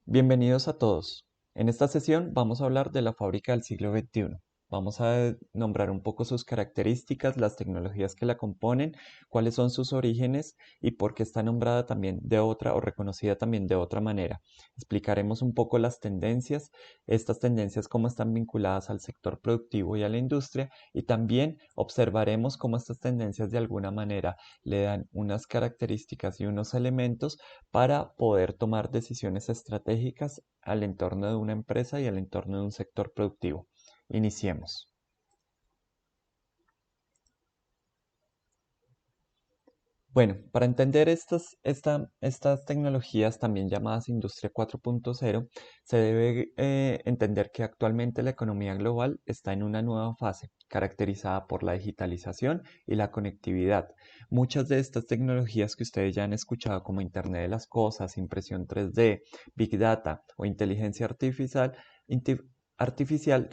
Bienvenidos a todos. En esta sesión vamos a hablar de la fábrica del siglo XXI. Vamos a nombrar un poco sus características, las tecnologías que la componen, cuáles son sus orígenes y por qué está nombrada también de otra o reconocida también de otra manera. Explicaremos un poco las tendencias, estas tendencias cómo están vinculadas al sector productivo y a la industria, y también observaremos cómo estas tendencias de alguna manera le dan unas características y unos elementos para poder tomar decisiones estratégicas al entorno de una empresa y al entorno de un sector productivo. Iniciemos. Bueno, para entender estas tecnologías, también llamadas Industria 4.0, se debe entender que actualmente la economía global está en una nueva fase, caracterizada por la digitalización y la conectividad. Muchas de estas tecnologías que ustedes ya han escuchado, como Internet de las Cosas, impresión 3D, Big Data o inteligencia artificial,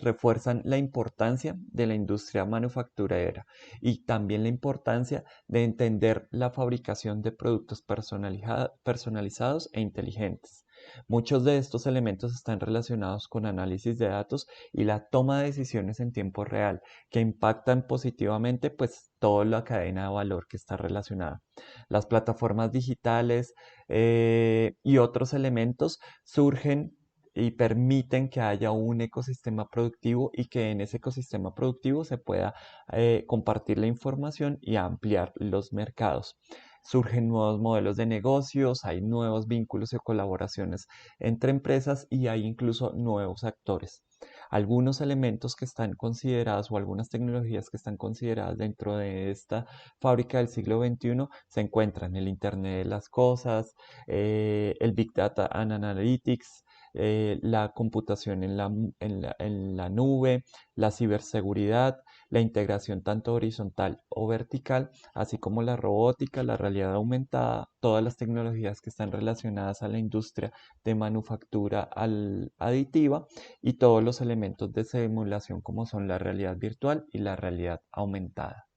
refuerzan la importancia de la industria manufacturera y también la importancia de entender la fabricación de productos personalizados e inteligentes. Muchos de estos elementos están relacionados con análisis de datos y la toma de decisiones en tiempo real, que impactan positivamente pues toda la cadena de valor que está relacionada. Las plataformas digitales y otros elementos surgen y permiten que haya un ecosistema productivo y que en ese ecosistema productivo se pueda compartir la información y ampliar los mercados. Surgen nuevos modelos de negocios, hay nuevos vínculos y colaboraciones entre empresas y hay incluso nuevos actores. Algunos elementos que están considerados o algunas tecnologías que están consideradas dentro de esta fábrica del siglo XXI se encuentran el Internet de las Cosas, el Big Data and Analytics, la computación en la nube, la ciberseguridad, la integración tanto horizontal o vertical, así como la robótica, la realidad aumentada, todas las tecnologías que están relacionadas a la industria de manufactura aditiva y todos los elementos de simulación como son la realidad virtual y la realidad aumentada.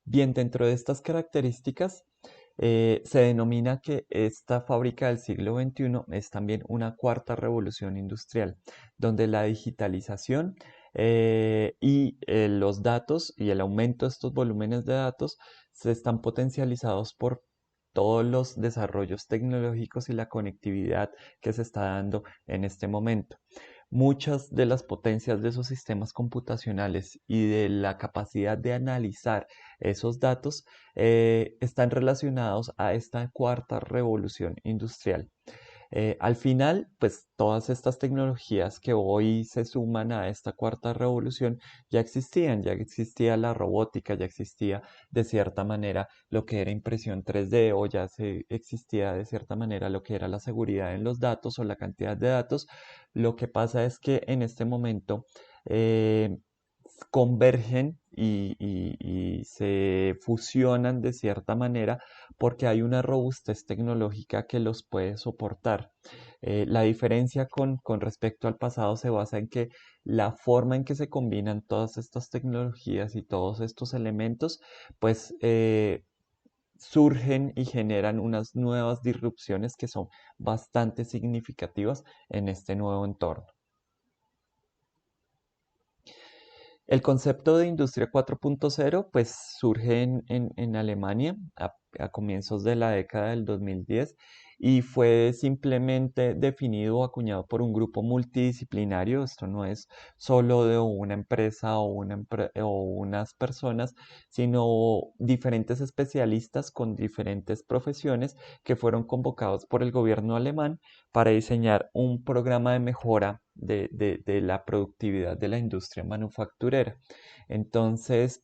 Bien, dentro de estas características, se denomina que esta fábrica del siglo XXI es también una cuarta revolución industrial, donde la digitalización y los datos y el aumento de estos volúmenes de datos se están potencializados por todos los desarrollos tecnológicos y la conectividad que se está dando en este momento. Muchas de las potencias de esos sistemas computacionales y de la capacidad de analizar esos datos están relacionados a esta cuarta revolución industrial. Al final, pues todas estas tecnologías que hoy se suman a esta cuarta revolución ya existía la robótica, ya existía de cierta manera lo que era impresión 3D o existía de cierta manera lo que era la seguridad en los datos o la cantidad de datos. Lo que pasa es que en este momento eh, convergen y se fusionan de cierta manera porque hay una robustez tecnológica que los puede soportar. La diferencia con respecto al pasado se basa en que la forma en que se combinan todas estas tecnologías y todos estos elementos, pues surgen y generan unas nuevas disrupciones que son bastante significativas en este nuevo entorno. El concepto de Industria 4.0 pues surge en Alemania a comienzos de la década del 2010 y fue simplemente definido o acuñado por un grupo multidisciplinario. Esto no es solo de una empresa o unas personas, sino diferentes especialistas con diferentes profesiones que fueron convocados por el gobierno alemán para diseñar un programa de mejora de la productividad de la industria manufacturera. Entonces,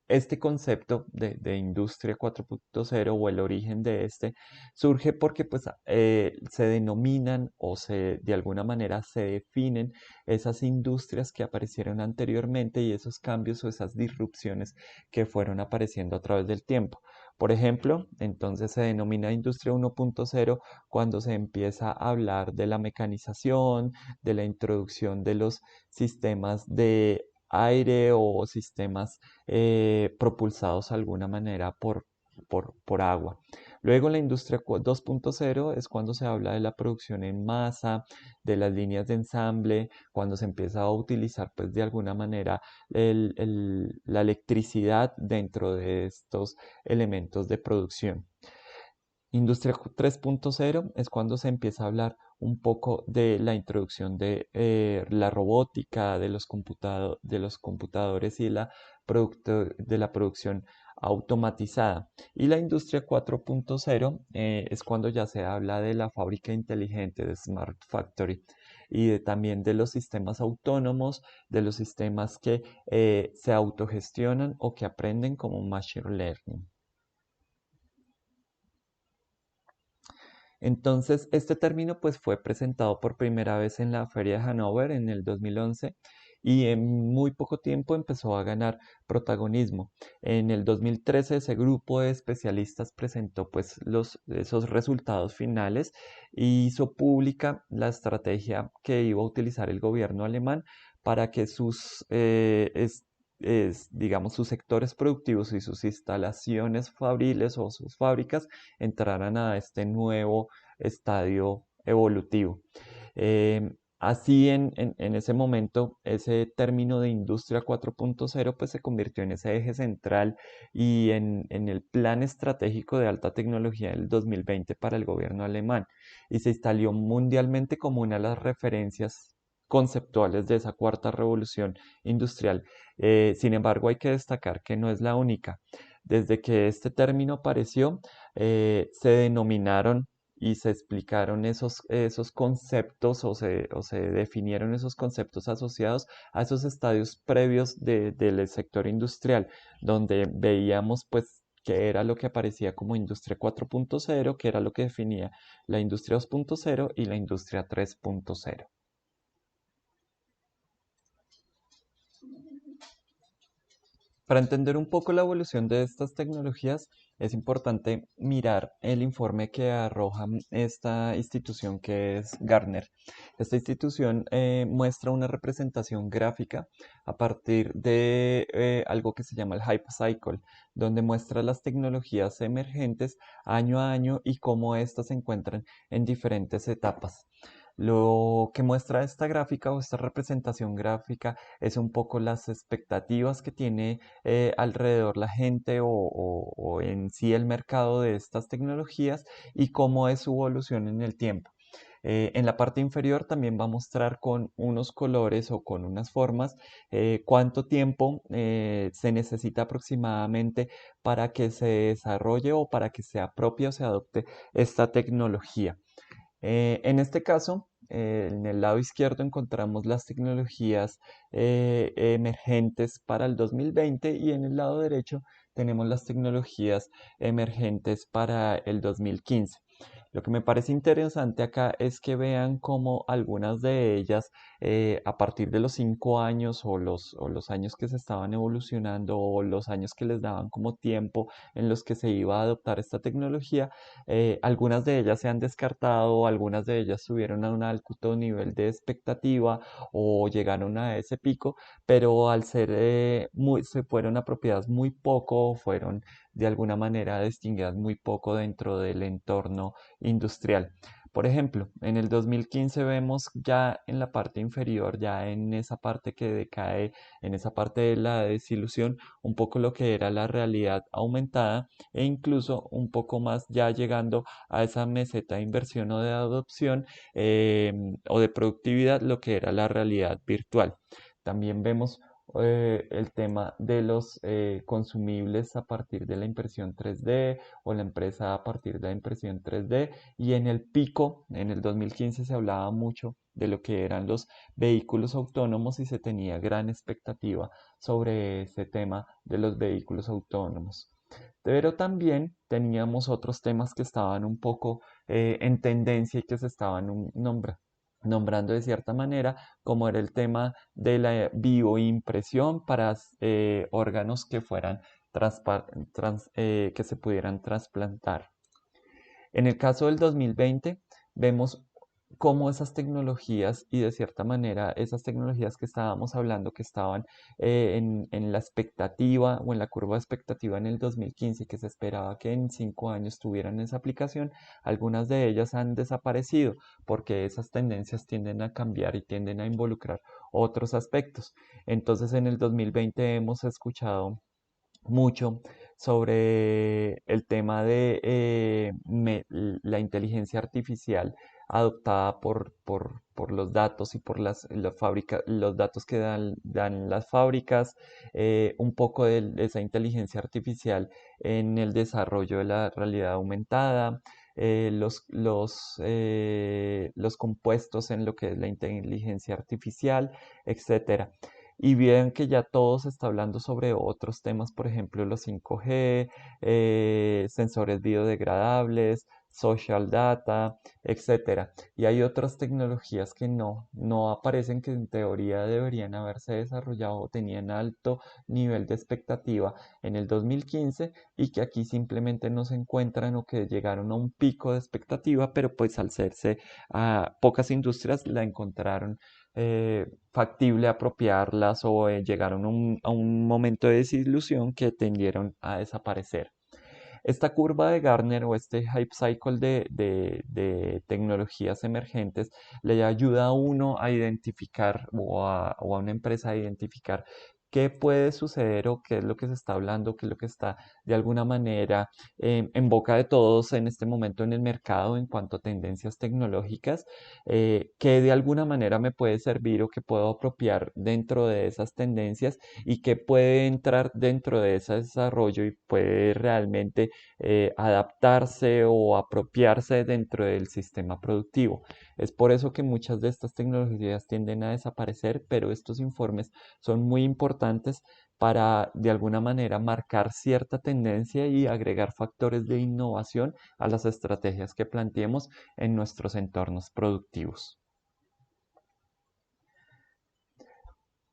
este concepto de industria 4.0 o el origen de este surge porque pues, se denominan o de alguna manera se definen esas industrias que aparecieron anteriormente y esos cambios o esas disrupciones que fueron apareciendo a través del tiempo. Por ejemplo, entonces se denomina Industria 1.0 cuando se empieza a hablar de la mecanización, de la introducción de los sistemas de aire o sistemas propulsados de alguna manera por agua. Luego la industria 2.0 es cuando se habla de la producción en masa, de las líneas de ensamble, cuando se empieza a utilizar pues de alguna manera la electricidad dentro de estos elementos de producción. Industria 3.0 es cuando se empieza a hablar un poco de la introducción de la robótica, de los computadores y de la producción automatizada. Y la industria 4.0 es cuando ya se habla de la fábrica inteligente, de Smart Factory, y también de los sistemas autónomos, de los sistemas que se autogestionan o que aprenden como Machine Learning. Entonces, este término pues fue presentado por primera vez en la Feria de Hannover en el 2011 y en muy poco tiempo empezó a ganar protagonismo. En el 2013 ese grupo de especialistas presentó pues esos resultados finales y hizo pública la estrategia que iba a utilizar el gobierno alemán para que digamos, sus sectores productivos y sus instalaciones fabriles o sus fábricas entraran a este nuevo estadio evolutivo. Así en ese momento, ese término de industria 4.0 pues se convirtió en ese eje central y en el plan estratégico de alta tecnología del 2020 para el gobierno alemán y se instaló mundialmente como una de las referencias conceptuales de esa cuarta revolución industrial. Sin embargo, hay que destacar que no es la única. Desde que este término apareció, se denominaron y se explicaron esos conceptos o se definieron esos conceptos asociados a esos estadios previos del sector industrial, donde veíamos pues que era lo que aparecía como industria 4.0, que era lo que definía la industria 2.0 y la industria 3.0. Para entender un poco la evolución de estas tecnologías, es importante mirar el informe que arroja esta institución que es Gartner. Esta institución muestra una representación gráfica a partir de algo que se llama el Hype Cycle, donde muestra las tecnologías emergentes año a año y cómo éstas se encuentran en diferentes etapas. Lo que muestra esta gráfica o esta representación gráfica es un poco las expectativas que tiene alrededor la gente o en sí el mercado de estas tecnologías y cómo es su evolución en el tiempo. En la parte inferior también va a mostrar con unos colores o con unas formas cuánto tiempo se necesita aproximadamente para que se desarrolle o para que se apropie o se adopte esta tecnología. En este caso, en el lado izquierdo encontramos las tecnologías emergentes para el 2020 y en el lado derecho tenemos las tecnologías emergentes para el 2015. Lo que me parece interesante acá es que vean cómo algunas de ellas, a partir de los 5 años o los años que se estaban evolucionando o los años que les daban como tiempo en los que se iba a adoptar esta tecnología, algunas de ellas se han descartado, algunas de ellas subieron a un alto nivel de expectativa o llegaron a ese pico, pero al ser se fueron apropiadas muy poco, fueron de alguna manera distinguidas muy poco dentro del entorno industrial. Por ejemplo, en el 2015 vemos ya en la parte inferior, ya en esa parte que decae, en esa parte de la desilusión, un poco lo que era la realidad aumentada e incluso un poco más ya llegando a esa meseta de inversión o de adopción o de productividad, lo que era la realidad virtual. También vemos el tema de los consumibles a partir de la impresión 3D o la empresa a partir de la impresión 3D y en el pico, en el 2015 se hablaba mucho de lo que eran los vehículos autónomos y se tenía gran expectativa sobre ese tema de los vehículos autónomos. Pero también teníamos otros temas que estaban un poco en tendencia y que se estaban nombrando de cierta manera, como era el tema de la bioimpresión para órganos que fueran que se pudieran trasplantar. En el caso del 2020, vemos cómo esas tecnologías y de cierta manera esas tecnologías que estábamos hablando que estaban en la expectativa o en la curva de expectativa en el 2015 que se esperaba que en 5 años tuvieran esa aplicación, algunas de ellas han desaparecido porque esas tendencias tienden a cambiar y tienden a involucrar otros aspectos. Entonces en el 2020 hemos escuchado mucho sobre el tema de la inteligencia artificial adoptada por los datos y por los datos que dan las fábricas, un poco de esa inteligencia artificial en el desarrollo de la realidad aumentada, los compuestos en lo que es la inteligencia artificial, etcétera. Y bien que ya todo se está hablando sobre otros temas, por ejemplo, los 5G, sensores biodegradables, social data, etcétera. Y hay otras tecnologías que no aparecen, que en teoría deberían haberse desarrollado o tenían alto nivel de expectativa en el 2015 y que aquí simplemente no se encuentran o que llegaron a un pico de expectativa, pero pues al serse a pocas industrias la encontraron factible apropiarlas o llegaron a un momento de desilusión que tendieron a desaparecer. Esta curva de Gartner o este hype cycle de tecnologías emergentes le ayuda a uno a identificar o a una empresa a identificar qué puede suceder o qué es lo que se está hablando, qué es lo que está de alguna manera en boca de todos en este momento en el mercado en cuanto a tendencias tecnológicas, que de alguna manera me puede servir o que puedo apropiar dentro de esas tendencias y que puede entrar dentro de ese desarrollo y puede realmente adaptarse o apropiarse dentro del sistema productivo. Es por eso que muchas de estas tecnologías tienden a desaparecer, pero estos informes son muy importantes para de alguna manera marcar cierta tendencia y agregar factores de innovación a las estrategias que planteemos en nuestros entornos productivos.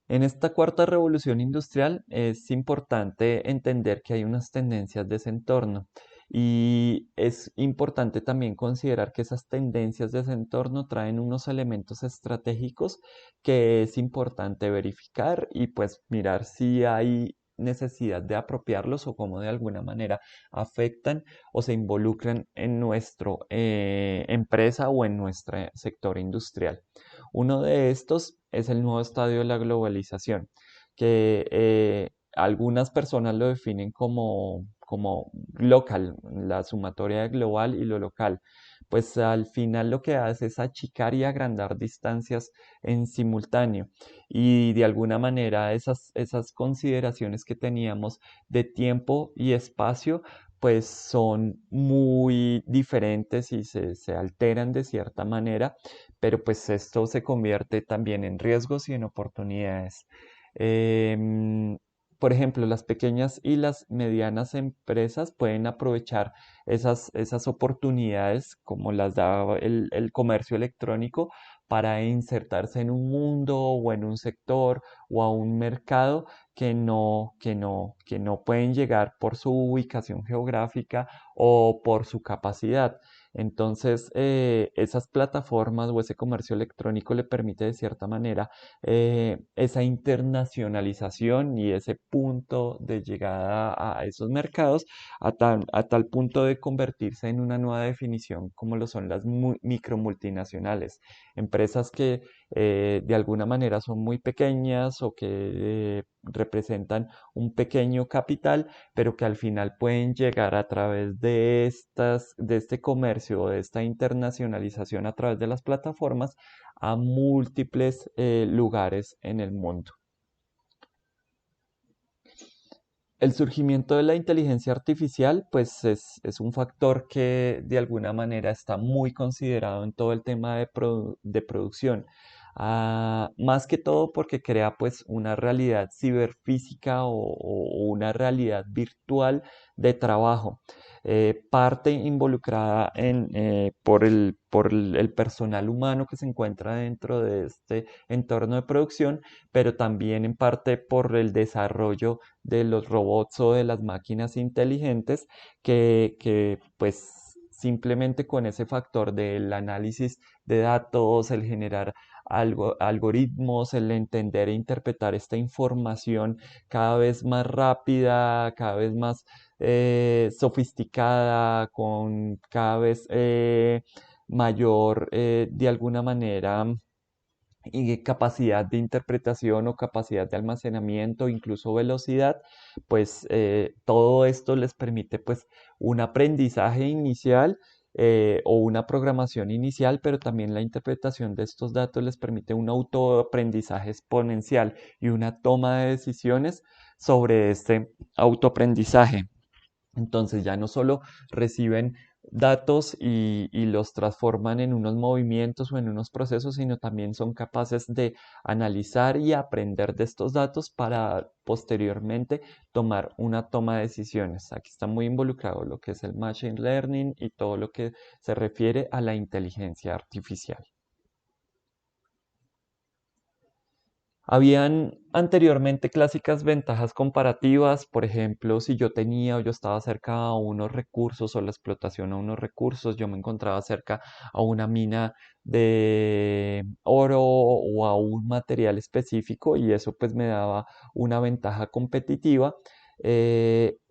En esta cuarta revolución industrial es importante entender que hay unas tendencias de ese entorno y es importante también considerar que esas tendencias de ese entorno traen unos elementos estratégicos que es importante verificar y pues mirar si hay necesidad de apropiarlos o cómo de alguna manera afectan o se involucran en nuestra empresa o en nuestro sector industrial. Uno de estos es el nuevo estadio de la globalización, que algunas personas lo definen como local, la sumatoria de global y lo local. Pues al final lo que hace es achicar y agrandar distancias en simultáneo. Y de alguna manera esas consideraciones que teníamos de tiempo y espacio, pues son muy diferentes y se alteran de cierta manera, pero pues esto se convierte también en riesgos y en oportunidades. Em, por ejemplo, las pequeñas y las medianas empresas pueden aprovechar esas oportunidades como las da el comercio electrónico para insertarse en un mundo o en un sector o a un mercado que no pueden llegar por su ubicación geográfica o por su capacidad. Entonces, esas plataformas o ese comercio electrónico le permite de cierta manera esa internacionalización y ese punto de llegada a esos mercados a tal punto de convertirse en una nueva definición como lo son las micromultinacionales, empresas que de alguna manera son muy pequeñas o que representan un pequeño capital, pero que al final pueden llegar a través de este comercio o de esta internacionalización a través de las plataformas a múltiples lugares en el mundo. El surgimiento de la inteligencia artificial, pues es un factor que de alguna manera está muy considerado en todo el tema de producción. Más que todo porque crea pues una realidad ciberfísica o una realidad virtual de trabajo. Parte involucrada por el personal humano que se encuentra dentro de este entorno de producción, pero también en parte por el desarrollo de los robots o de las máquinas inteligentes que pues simplemente con ese factor del análisis de datos, el generar algoritmos, el entender e interpretar esta información cada vez más rápida, cada vez más sofisticada, con cada vez mayor, de alguna manera, y capacidad de interpretación o capacidad de almacenamiento, incluso velocidad, pues todo esto les permite pues un aprendizaje inicial o una programación inicial, pero también la interpretación de estos datos les permite un autoaprendizaje exponencial y una toma de decisiones sobre este autoaprendizaje. Entonces ya no solo reciben datos y los transforman en unos movimientos o en unos procesos, sino también son capaces de analizar y aprender de estos datos para posteriormente tomar una toma de decisiones. Aquí está muy involucrado lo que es el machine learning y todo lo que se refiere a la inteligencia artificial. Habían anteriormente clásicas ventajas comparativas, por ejemplo, si yo tenía o yo estaba cerca a unos recursos o la explotación a unos recursos, yo me encontraba cerca a una mina de oro o a un material específico y eso pues me daba una ventaja competitiva.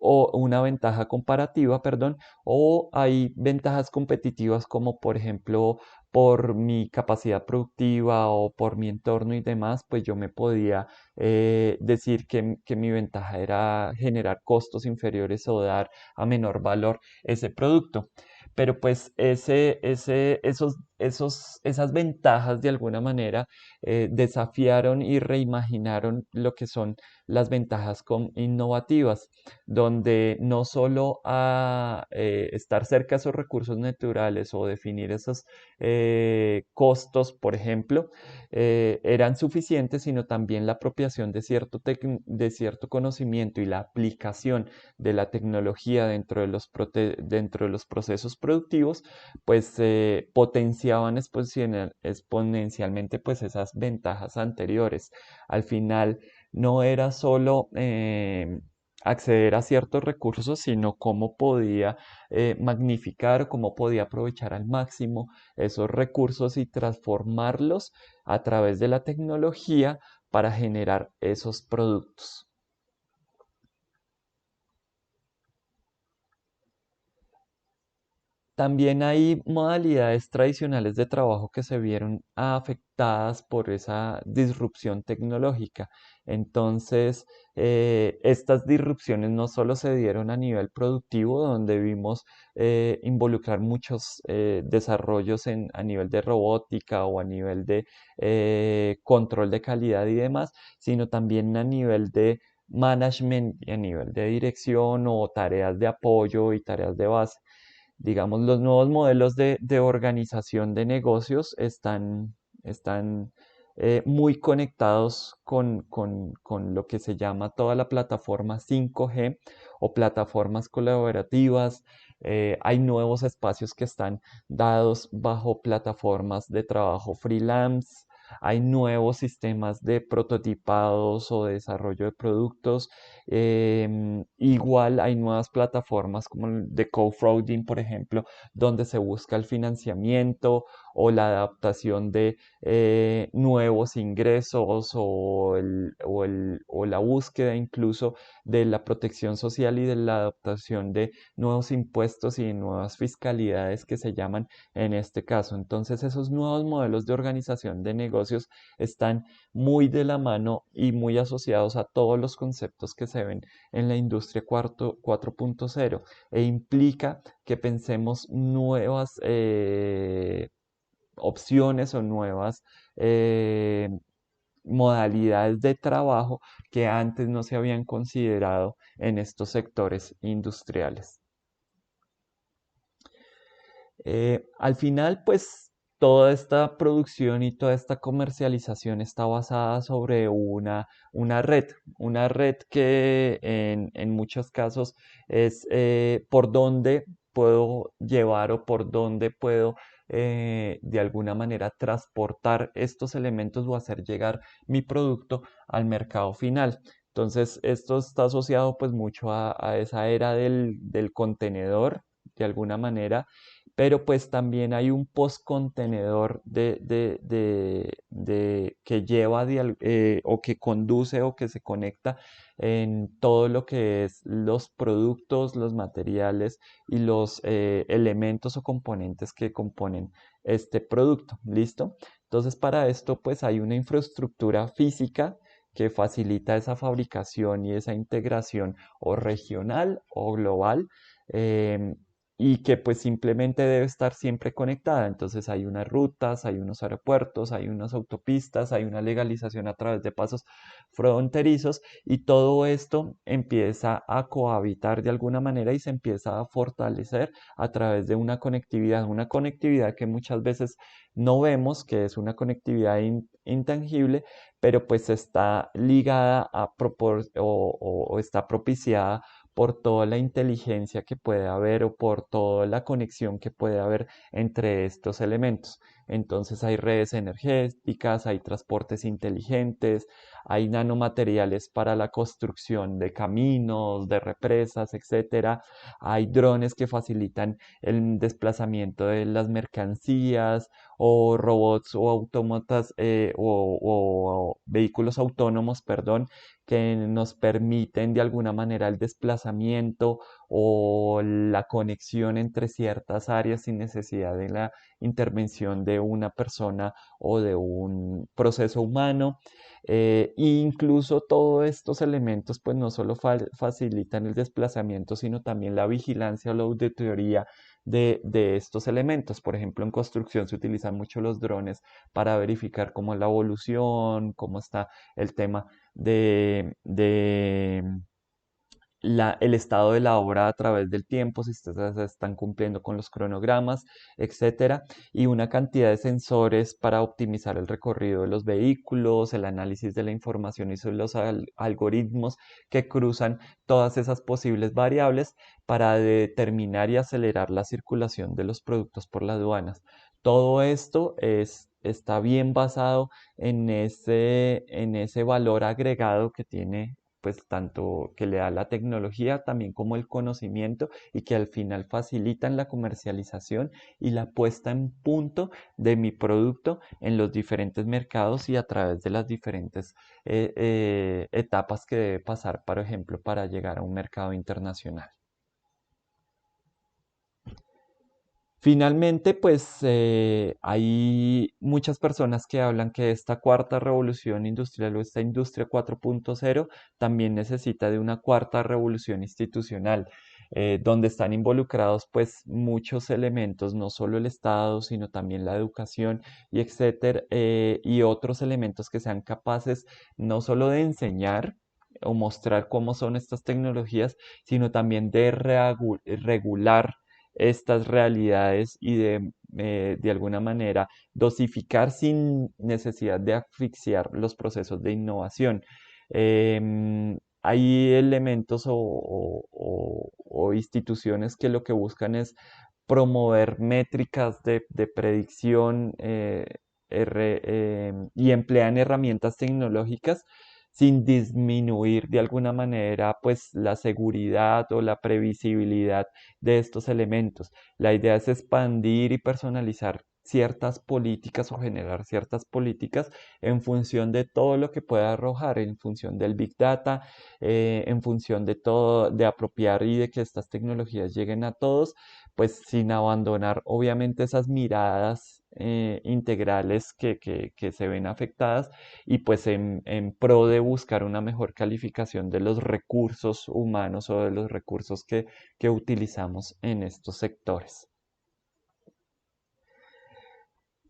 O una ventaja comparativa, perdón, o hay ventajas competitivas como por ejemplo por mi capacidad productiva o por mi entorno y demás, pues yo me podía decir que mi ventaja era generar costos inferiores o dar a menor valor ese producto. Pero pues esas ventajas de alguna manera desafiaron y reimaginaron lo que son las ventajas innovativas, donde no solo a estar cerca de esos recursos naturales o definir esos costos, por ejemplo, eran suficientes, sino también la apropiación de cierto conocimiento y la aplicación de la tecnología dentro de los procesos productivos, pues potenciaban exponencialmente pues esas ventajas anteriores. Al final no era solo acceder a ciertos recursos, sino cómo podía magnificar, cómo podía aprovechar al máximo esos recursos y transformarlos a través de la tecnología para generar esos productos. También hay modalidades tradicionales de trabajo que se vieron afectadas por esa disrupción tecnológica. Entonces, estas disrupciones no solo se dieron a nivel productivo, donde vimos involucrar muchos desarrollos a nivel de robótica o a nivel de control de calidad y demás, sino también a nivel de management y a nivel de dirección o tareas de apoyo y tareas de base. Digamos, los nuevos modelos de organización de negocios están muy conectados con lo que se llama toda la plataforma 5G o plataformas colaborativas. Hay nuevos espacios que están dados bajo plataformas de trabajo freelance. Hay nuevos sistemas de prototipados o de desarrollo de productos. Igual hay nuevas plataformas como el de crowdfunding, por ejemplo, donde se busca el financiamiento o la adaptación de nuevos ingresos o la búsqueda incluso de la protección social y de la adaptación de nuevos impuestos y nuevas fiscalidades que se llaman en este caso. Entonces, esos nuevos modelos de organización de negocios están muy de la mano y muy asociados a todos los conceptos que se ven en la industria 4.0 e implica que pensemos nuevas opciones o nuevas modalidades de trabajo que antes no se habían considerado en estos sectores industriales. Al final, pues toda esta producción y toda esta comercialización está basada sobre una red que en muchos casos es por dónde puedo llevar o por dónde puedo de alguna manera transportar estos elementos o hacer llegar mi producto al mercado final. Entonces, esto está asociado pues mucho a esa era del contenedor de alguna manera pero pues también hay un postcontenedor que lleva o que conduce o que se conecta en todo lo que es los productos, los materiales y los elementos o componentes que componen este producto. ¿Listo? Entonces, para esto, pues hay una infraestructura física que facilita esa fabricación y esa integración o regional o global, em, y que pues simplemente debe estar siempre conectada. Entonces hay unas rutas, hay unos aeropuertos, hay unas autopistas, hay una legalización a través de pasos fronterizos, y todo esto empieza a cohabitar de alguna manera y se empieza a fortalecer a través de una conectividad que muchas veces no vemos, que es una conectividad intangible, pero pues está ligada o está propiciada por toda la inteligencia que puede haber o por toda la conexión que puede haber entre estos elementos. Entonces hay redes energéticas, hay transportes inteligentes, hay nanomateriales para la construcción de caminos, de represas, etcétera. Hay drones que facilitan el desplazamiento de las mercancías, o robots o autómatas, o vehículos autónomos, perdón, que nos permiten de alguna manera el desplazamiento o la conexión entre ciertas áreas sin necesidad de la intervención de una persona o de un proceso humano. E incluso todos estos elementos pues no solo facilitan el desplazamiento, sino también la vigilancia o la auditoría de estos elementos. Por ejemplo, en construcción se utilizan mucho los drones para verificar cómo es la evolución, cómo está el tema de el estado de la obra a través del tiempo, si ustedes se están cumpliendo con los cronogramas, etcétera, y una cantidad de sensores para optimizar el recorrido de los vehículos, el análisis de la información y sobre los algoritmos que cruzan todas esas posibles variables para determinar y acelerar la circulación de los productos por las aduanas. Todo esto está bien basado en ese valor agregado que tiene, pues tanto que le da la tecnología también como el conocimiento, y que al final facilitan la comercialización y la puesta en punto de mi producto en los diferentes mercados y a través de las diferentes etapas que debe pasar, por ejemplo, para llegar a un mercado internacional. Finalmente, pues hay muchas personas que hablan que esta cuarta revolución industrial o esta industria 4.0 también necesita de una cuarta revolución institucional, donde están involucrados pues muchos elementos, no solo el Estado, sino también la educación y etcétera, y otros elementos que sean capaces no solo de enseñar o mostrar cómo son estas tecnologías, sino también de regular estas realidades y de alguna manera dosificar sin necesidad de asfixiar los procesos de innovación. Hay elementos o instituciones que lo que buscan es promover métricas de predicción, y emplean herramientas tecnológicas sin disminuir de alguna manera pues la seguridad o la previsibilidad de estos elementos. La idea es expandir y personalizar ciertas políticas o generar ciertas políticas en función de todo lo que pueda arrojar, en función del Big Data, en función de todo, de apropiar y de que estas tecnologías lleguen a todos, pues sin abandonar obviamente esas miradas integrales que se ven afectadas, y pues en pro de buscar una mejor calificación de los recursos humanos o de los recursos que utilizamos en estos sectores.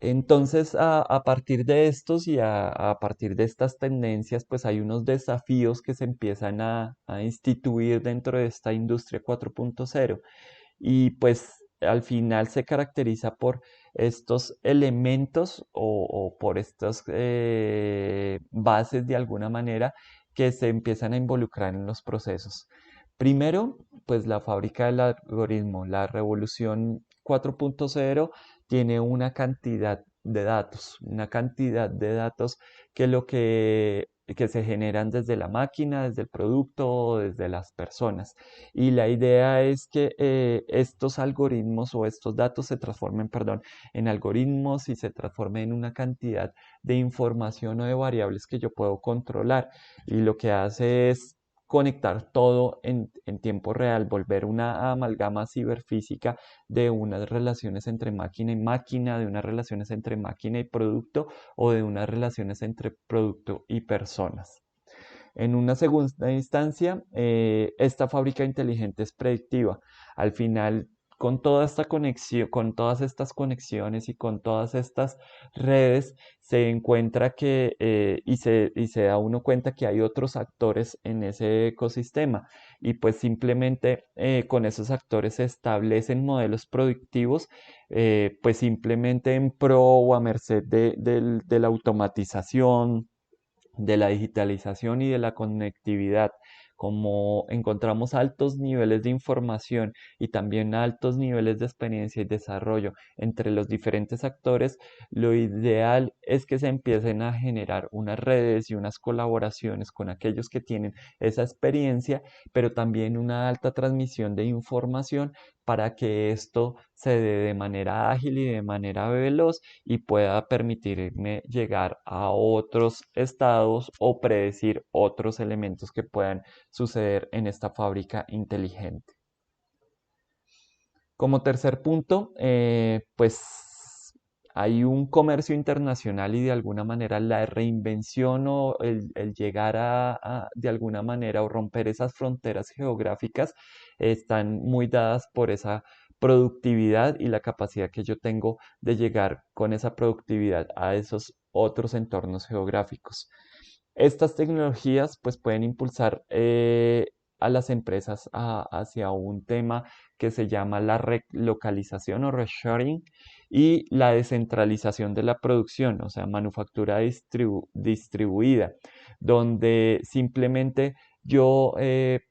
Entonces, a partir de estos y a partir de estas tendencias, pues hay unos desafíos que se empiezan a instituir dentro de esta industria 4.0, y pues al final se caracteriza por estos elementos o por estas bases de alguna manera que se empiezan a involucrar en los procesos. Primero, pues la fábrica del algoritmo, la revolución 4.0 tiene una cantidad de datos que lo que que se generan desde la máquina, desde el producto o desde las personas. Y la idea es que estos algoritmos o estos datos se transformen, perdón, en algoritmos y se transformen en una cantidad de información o de variables que yo puedo controlar. Y lo que hace es conectar todo en tiempo real, volver una amalgama ciberfísica de unas relaciones entre máquina y máquina, de unas relaciones entre máquina y producto o de unas relaciones entre producto y personas. En una segunda instancia, esta fábrica inteligente es predictiva. Al final, con toda esta conexión, con todas estas conexiones y con todas estas redes, se encuentra que y se da uno cuenta que hay otros actores en ese ecosistema y pues simplemente con esos actores se establecen modelos productivos pues simplemente en pro o a merced de la automatización, de la digitalización y de la conectividad. Como encontramos altos niveles de información y también altos niveles de experiencia y desarrollo entre los diferentes actores, lo ideal es que se empiecen a generar unas redes y unas colaboraciones con aquellos que tienen esa experiencia, pero también una alta transmisión de información para que esto se dé de manera ágil y de manera veloz y pueda permitirme llegar a otros estados o predecir otros elementos que puedan suceder en esta fábrica inteligente. Como tercer punto, pues hay un comercio internacional y de alguna manera la reinvención o el llegar de alguna manera o romper esas fronteras geográficas están muy dadas por esa productividad y la capacidad que yo tengo de llegar con esa productividad a esos otros entornos geográficos. Estas tecnologías pues pueden impulsar a las empresas hacia un tema que se llama la relocalización o reshoring y la descentralización de la producción, o sea, manufactura distribuida, donde simplemente yo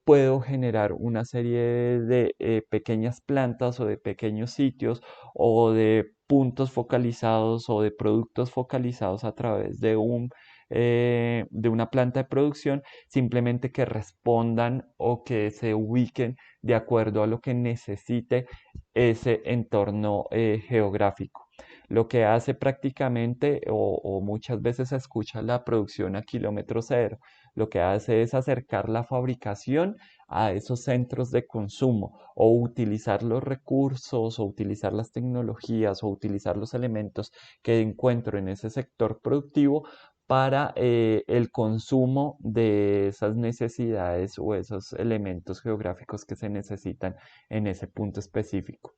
puedo generar una serie de pequeñas plantas o de pequeños sitios o de puntos focalizados o de productos focalizados a través de una planta de producción, simplemente que respondan o que se ubiquen de acuerdo a lo que necesite ese entorno geográfico. Lo que hace prácticamente o muchas veces se escucha la producción a kilómetro cero. Lo que hace es acercar la fabricación a esos centros de consumo o utilizar los recursos o utilizar las tecnologías o utilizar los elementos que encuentro en ese sector productivo para el consumo de esas necesidades o esos elementos geográficos que se necesitan en ese punto específico.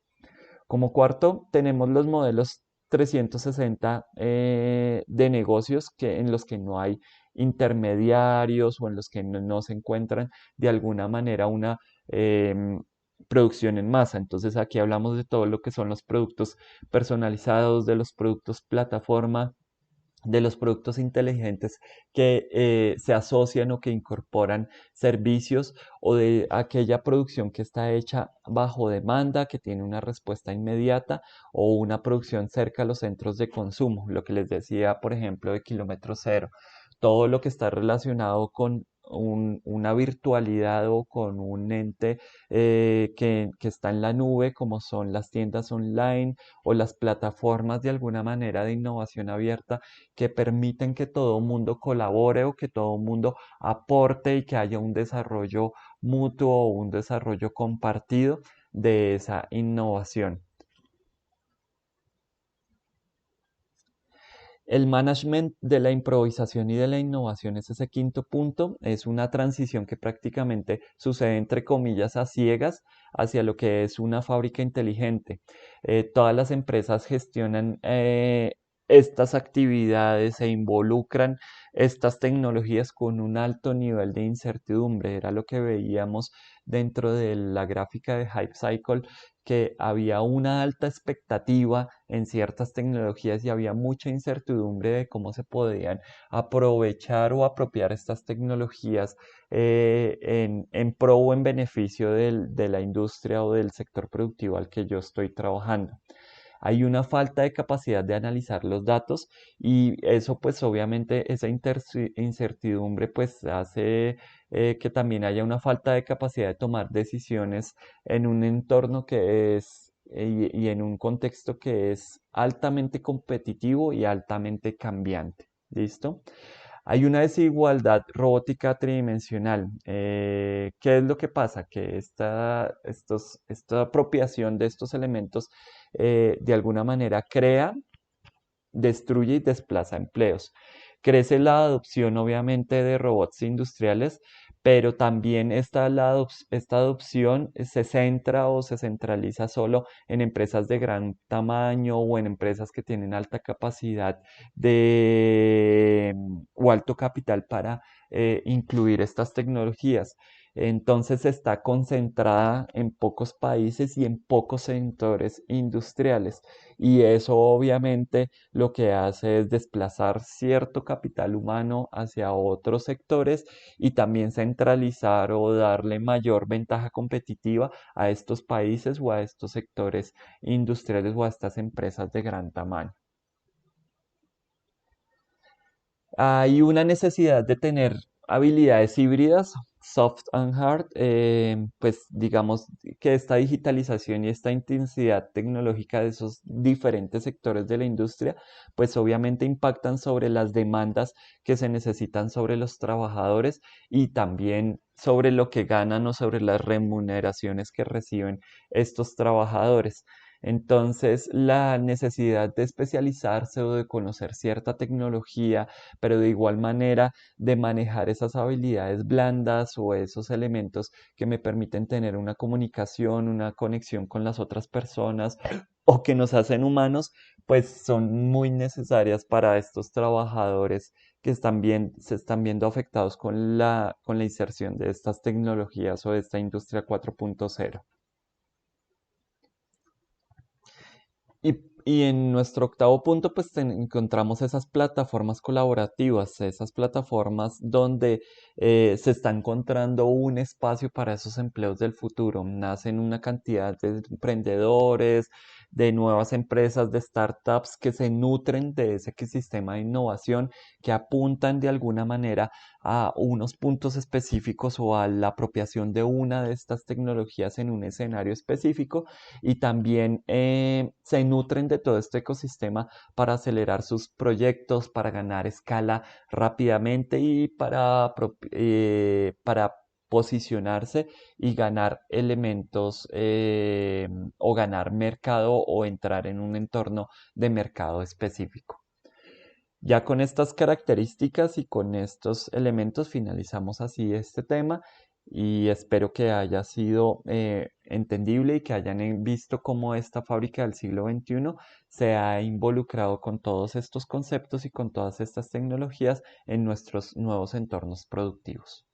Como cuarto, tenemos los modelos 360 de negocios en los que no hay intermediarios o en los que no se encuentran de alguna manera una producción en masa. Entonces aquí hablamos de todo lo que son los productos personalizados, de los productos plataforma, de los productos inteligentes que se asocian o que incorporan servicios o de aquella producción que está hecha bajo demanda, que tiene una respuesta inmediata o una producción cerca a los centros de consumo, lo que les decía, por ejemplo, de kilómetro cero. Todo lo que está relacionado con una virtualidad o con un ente que está en la nube, como son las tiendas online o las plataformas de alguna manera de innovación abierta que permiten que todo el mundo colabore o que todo el mundo aporte y que haya un desarrollo mutuo o un desarrollo compartido de esa innovación. El management de la improvisación y de la innovación es ese quinto punto. Es una transición que prácticamente sucede entre comillas a ciegas hacia lo que es una fábrica inteligente. Todas las empresas gestionan estas actividades e involucran estas tecnologías con un alto nivel de incertidumbre. Era lo que veíamos dentro de la gráfica de Hype Cycle, que había una alta expectativa en ciertas tecnologías y había mucha incertidumbre de cómo se podían aprovechar o apropiar estas tecnologías en pro o en beneficio de la industria o del sector productivo al que yo estoy trabajando. Hay una falta de capacidad de analizar los datos y eso pues obviamente esa incertidumbre pues hace que también haya una falta de capacidad de tomar decisiones en un entorno que es y en un contexto que es altamente competitivo y altamente cambiante. ¿Listo? Hay una desigualdad robótica tridimensional. ¿Qué es lo que pasa? Que esta apropiación de estos elementos de alguna manera crea, destruye y desplaza empleos. Crece la adopción, obviamente, de robots industriales, pero también esta adopción se centra o se centraliza solo en empresas de gran tamaño o en empresas que tienen alta capacidad o alto capital para incluir estas tecnologías. Entonces está concentrada en pocos países y en pocos sectores industriales. Y eso obviamente lo que hace es desplazar cierto capital humano hacia otros sectores y también centralizar o darle mayor ventaja competitiva a estos países o a estos sectores industriales o a estas empresas de gran tamaño. Hay una necesidad de tener habilidades híbridas, soft and hard, pues digamos que esta digitalización y esta intensidad tecnológica de esos diferentes sectores de la industria, pues obviamente impactan sobre las demandas que se necesitan sobre los trabajadores y también sobre lo que ganan o sobre las remuneraciones que reciben estos trabajadores. Entonces, la necesidad de especializarse o de conocer cierta tecnología, pero de igual manera de manejar esas habilidades blandas o esos elementos que me permiten tener una comunicación, una conexión con las otras personas o que nos hacen humanos, pues son muy necesarias para estos trabajadores que se están viendo afectados con la inserción de estas tecnologías o de esta industria 4.0. Y en nuestro octavo punto, pues encontramos esas plataformas colaborativas, esas plataformas donde se está encontrando un espacio para esos empleos del futuro. Nacen una cantidad de emprendedores, de nuevas empresas, de startups que se nutren de ese ecosistema de innovación, que apuntan de alguna manera a unos puntos específicos o a la apropiación de una de estas tecnologías en un escenario específico y también se nutren de todo este ecosistema para acelerar sus proyectos, para ganar escala rápidamente y para posicionarse y ganar elementos o ganar mercado o entrar en un entorno de mercado específico. Ya con estas características y con estos elementos finalizamos así este tema y espero que haya sido entendible y que hayan visto cómo esta fábrica del siglo XXI se ha involucrado con todos estos conceptos y con todas estas tecnologías en nuestros nuevos entornos productivos.